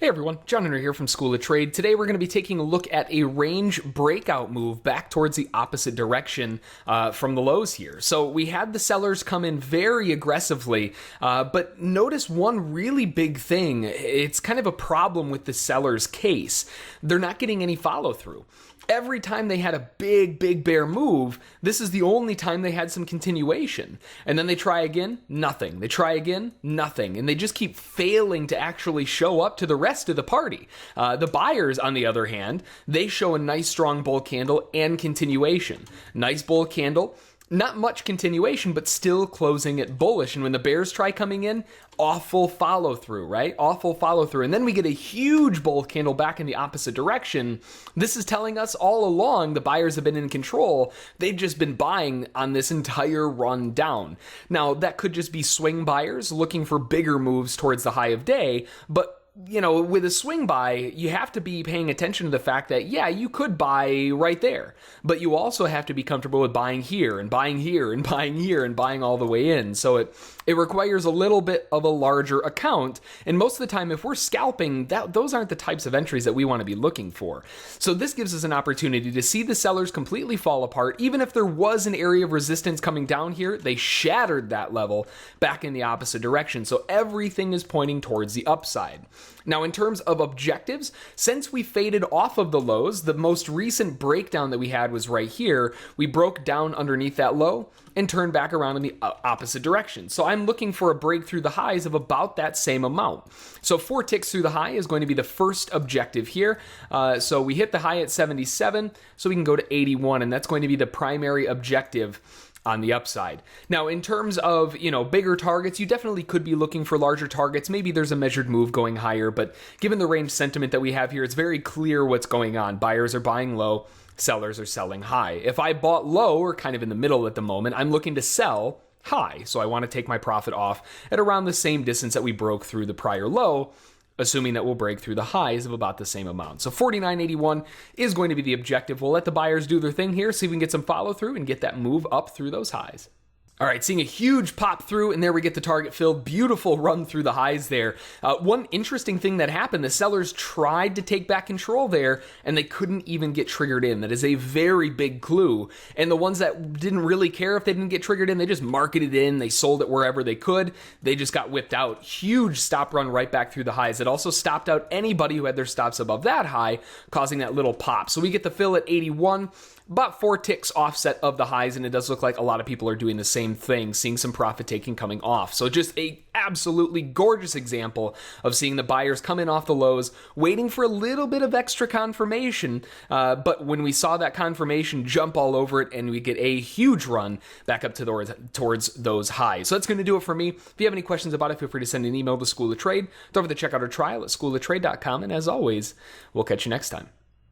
Hey everyone, John Henry here from School of Trade. Today we're going to be taking a look at a range breakout move back towards the opposite direction from the lows here. So we had the sellers come in very aggressively, but notice one really big thing. It's kind of a problem with the sellers' case. They're not getting any follow through. Every time they had a big bear move, this is the only time they had some continuation. And then they try again, nothing. They try again, nothing. And they just keep failing to actually show up to the rest of the party. The buyers, on the other hand, they show a nice strong bull candle and continuation. Nice bull candle. Not much continuation, but still closing it bullish. And when the bears try coming in, awful follow through, right? Awful follow through. And then we get a huge bull candle back in the opposite direction. This is telling us all along the buyers have been in control. They've just been buying on this entire run down. Now, that could just be swing buyers looking for bigger moves towards the high of day, but you know, with a swing buy, you have to be paying attention to the fact that, yeah, you could buy right there, but you also have to be comfortable with buying here and buying here and buying here and buying all the way in. So it requires a little bit of a larger account. And most of the time, if we're scalping, those aren't the types of entries that we want to be looking for. So this gives us an opportunity to see the sellers completely fall apart. Even if there was an area of resistance coming down here, they shattered that level back in the opposite direction. So everything is pointing towards the upside. Now, in terms of objectives, since we faded off of the lows, the most recent breakdown that we had was right here. We broke down underneath that low and turned back around in the opposite direction. So I'm looking for a break through the highs of about that same amount. So 4 ticks through the high is going to be the first objective here. So we hit the high at 77, so we can go to 81, and that's going to be the primary objective on the upside. Now, in terms of, bigger targets, you definitely could be looking for larger targets. Maybe there's a measured move going higher, but given the range sentiment that we have here, it's very clear what's going on. Buyers are buying low, sellers are selling high. If I bought low or kind of in the middle at the moment, I'm looking to sell high. So I want to take my profit off at around the same distance that we broke through the prior low, assuming that we'll break through the highs of about the same amount. So 49.81 is going to be the objective. We'll let the buyers do their thing here, see if we can get some follow through and get that move up through those highs. All right, seeing a huge pop through, and there we get the target filled. Beautiful run through the highs there. One interesting thing that happened, the sellers tried to take back control there, and they couldn't even get triggered in. That is a very big clue. And the ones that didn't really care if they didn't get triggered in, they just marketed in, they sold it wherever they could. They just got whipped out. Huge stop run right back through the highs. It also stopped out anybody who had their stops above that high, causing that little pop. So we get the fill at 81. About 4 ticks offset of the highs, and it does look like a lot of people are doing the same thing, seeing some profit taking coming off. So just a absolutely gorgeous example of seeing the buyers come in off the lows, waiting for a little bit of extra confirmation, but when we saw that confirmation, jump all over it, and we get a huge run back up to towards those highs. So that's going to do it for me. If you have any questions about it, feel free to send an email to School of Trade. Don't forget to check out our trial at schooloftrade.com, and as always, we'll catch you next time.